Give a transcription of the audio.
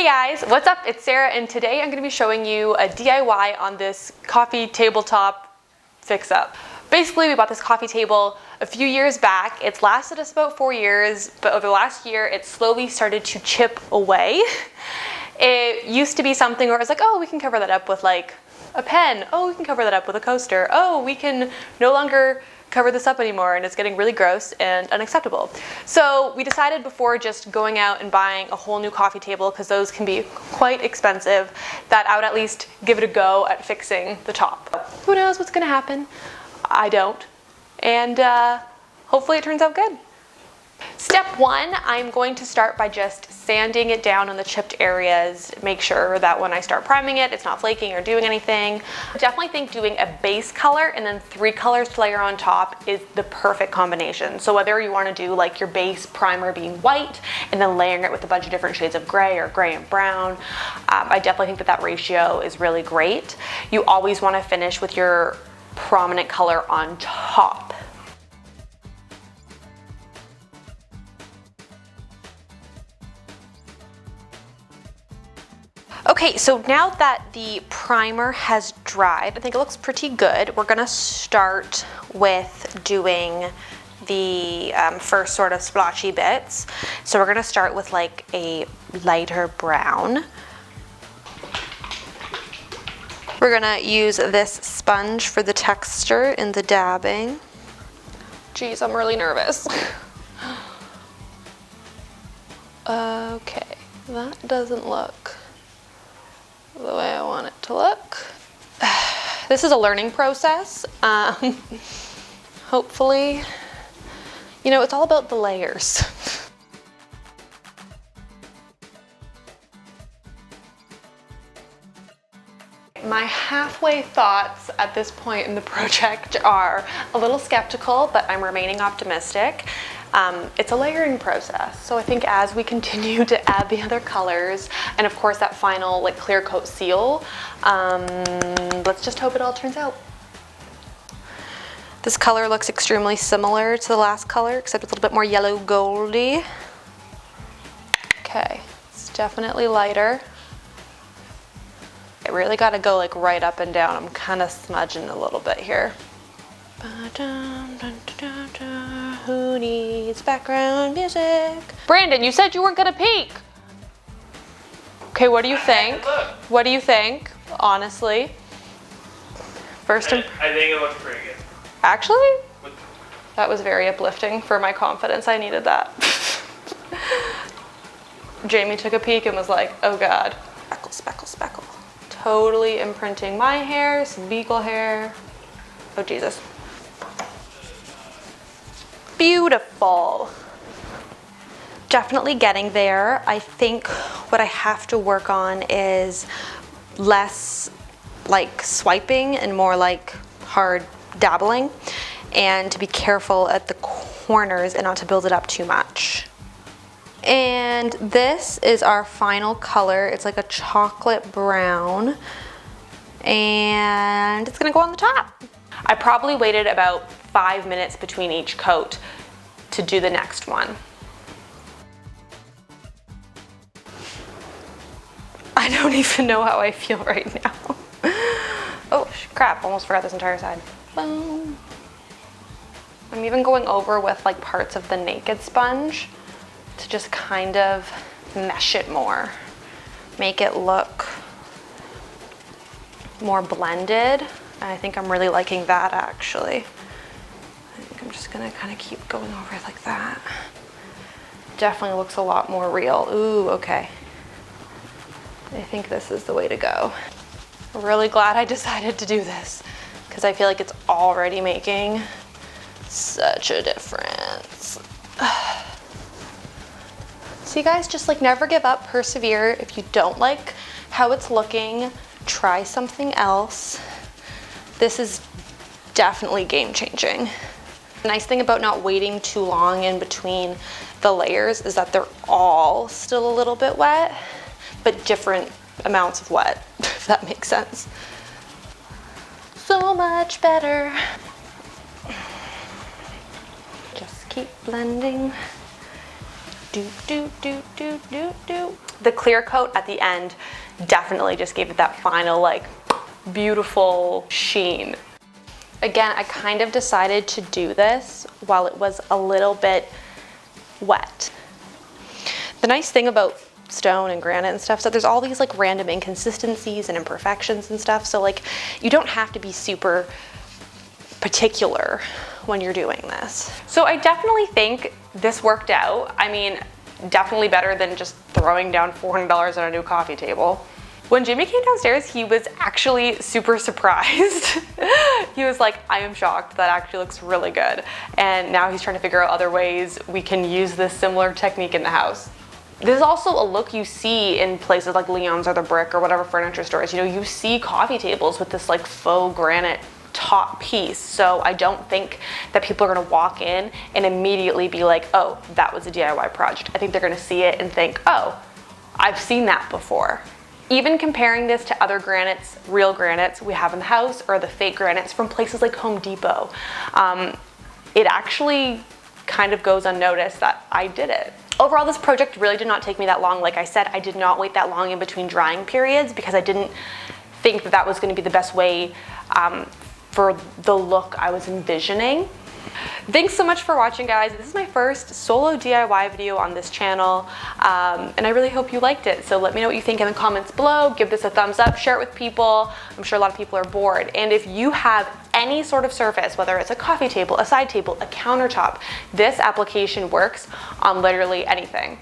Hey guys, what's up? It's Sarah, and today I'm going to be showing you a DIY on this coffee tabletop fix-up. Basically, we bought this coffee table a few years back. It's lasted us about 4 years, but over the last year, it slowly started to chip away. It used to be something where it was like, oh, we can cover that up with like a pen. Oh, we can cover that up with a coaster. Oh, we can no longer cover this up anymore, and it's getting really gross and unacceptable. So we decided before just going out and buying a whole new coffee table, because those can be quite expensive, that I would at least give it a go at fixing the top. Who knows what's gonna happen? I don't. And hopefully it turns out good. Step one, I'm going to start by just sanding it down on the chipped areas, make sure that when I start priming it, it's not flaking or doing anything. I definitely think doing a base color and then 3 colors to layer on top is the perfect combination. So whether you want to do like your base primer being white and then layering it with a bunch of different shades of gray or gray and brown, I definitely think that that ratio is really great. You always want to finish with your prominent color on top. Okay, so now that the primer has dried, I think it looks pretty good. We're gonna start with doing the first sort of splotchy bits. So we're gonna start with like a lighter brown. We're gonna use this sponge for the texture in the dabbing. Geez, I'm really nervous. Okay, that doesn't look the way I want it to look. This is a learning process. Hopefully, you know, it's all about the layers. My halfway thoughts at this point in the project are a little skeptical, but I'm remaining optimistic. It's a layering process, so I think as we continue to add the other colors, and of course that final like clear coat seal, let's just hope it all turns out. This color looks extremely similar to the last color, except it's a little bit more yellow goldy. Okay, it's definitely lighter. I really gotta go like right up and down. I'm kind of smudging a little bit here. Who needs background music? Brandon, you said you weren't gonna peek. Okay, what do you think? What do you think, honestly? I think it looks pretty good. Actually? That was very uplifting for my confidence. I needed that. Jamie took a peek and was like, oh God. Speckle, speckle, speckle. Totally imprinting my hair, some beagle hair. Oh Jesus. Beautiful. Definitely getting there. I think what I have to work on is less like swiping and more like hard dabbling, and to be careful at the corners and not to build it up too much. And this is our final color. It's like a chocolate brown, and it's gonna go on the top. I probably waited about 5 minutes between each coat to do the next one. I don't even know how I feel right now. Oh crap, almost forgot this entire side. Boom. I'm even going over with like parts of the Naked sponge to just kind of mesh it more. Make it look more blended. I think I'm really liking that actually. I think I'm just gonna kind of keep going over it like that. Definitely looks a lot more real. Ooh, okay. I think this is the way to go. I'm really glad I decided to do this because I feel like it's already making such a difference. So you guys just like never give up, persevere. If you don't like how it's looking, try something else. This is definitely game changing. The nice thing about not waiting too long in between the layers is that they're all still a little bit wet, but different amounts of wet, if that makes sense. So much better. Just keep blending. Do, do, do, do, do, do. The clear coat at the end definitely just gave it that final like beautiful sheen. Again, I kind of decided to do this while it was a little bit wet. The nice thing about stone and granite and stuff, so there's all these like random inconsistencies and imperfections and stuff, so like you don't have to be super particular when you're doing this. So I definitely think this worked out. I mean, definitely better than just throwing down $400 on a new coffee table. When Jimmy came downstairs, he was actually super surprised. He was like, I am shocked, that actually looks really good. And now he's trying to figure out other ways we can use this similar technique in the house. This is also a look you see in places like Leon's or The Brick or whatever furniture stores. You know, you see coffee tables with this like faux granite top piece. So I don't think that people are gonna walk in and immediately be like, oh, that was a DIY project. I think they're gonna see it and think, oh, I've seen that before. Even comparing this to other granites, real granites we have in the house, or the fake granites from places like Home Depot, it actually kind of goes unnoticed that I did it. Overall, this project really did not take me that long. Like I said, I did not wait that long in between drying periods because I didn't think that that was going to be the best way for the look I was envisioning. Thanks so much for watching, guys. This is my first solo DIY video on this channel, and I really hope you liked it. So let me know what you think in the comments below. Give this a thumbs up, share it with people. I'm sure a lot of people are bored. And if you have any sort of surface, whether it's a coffee table, a side table, a countertop, this application works on literally anything.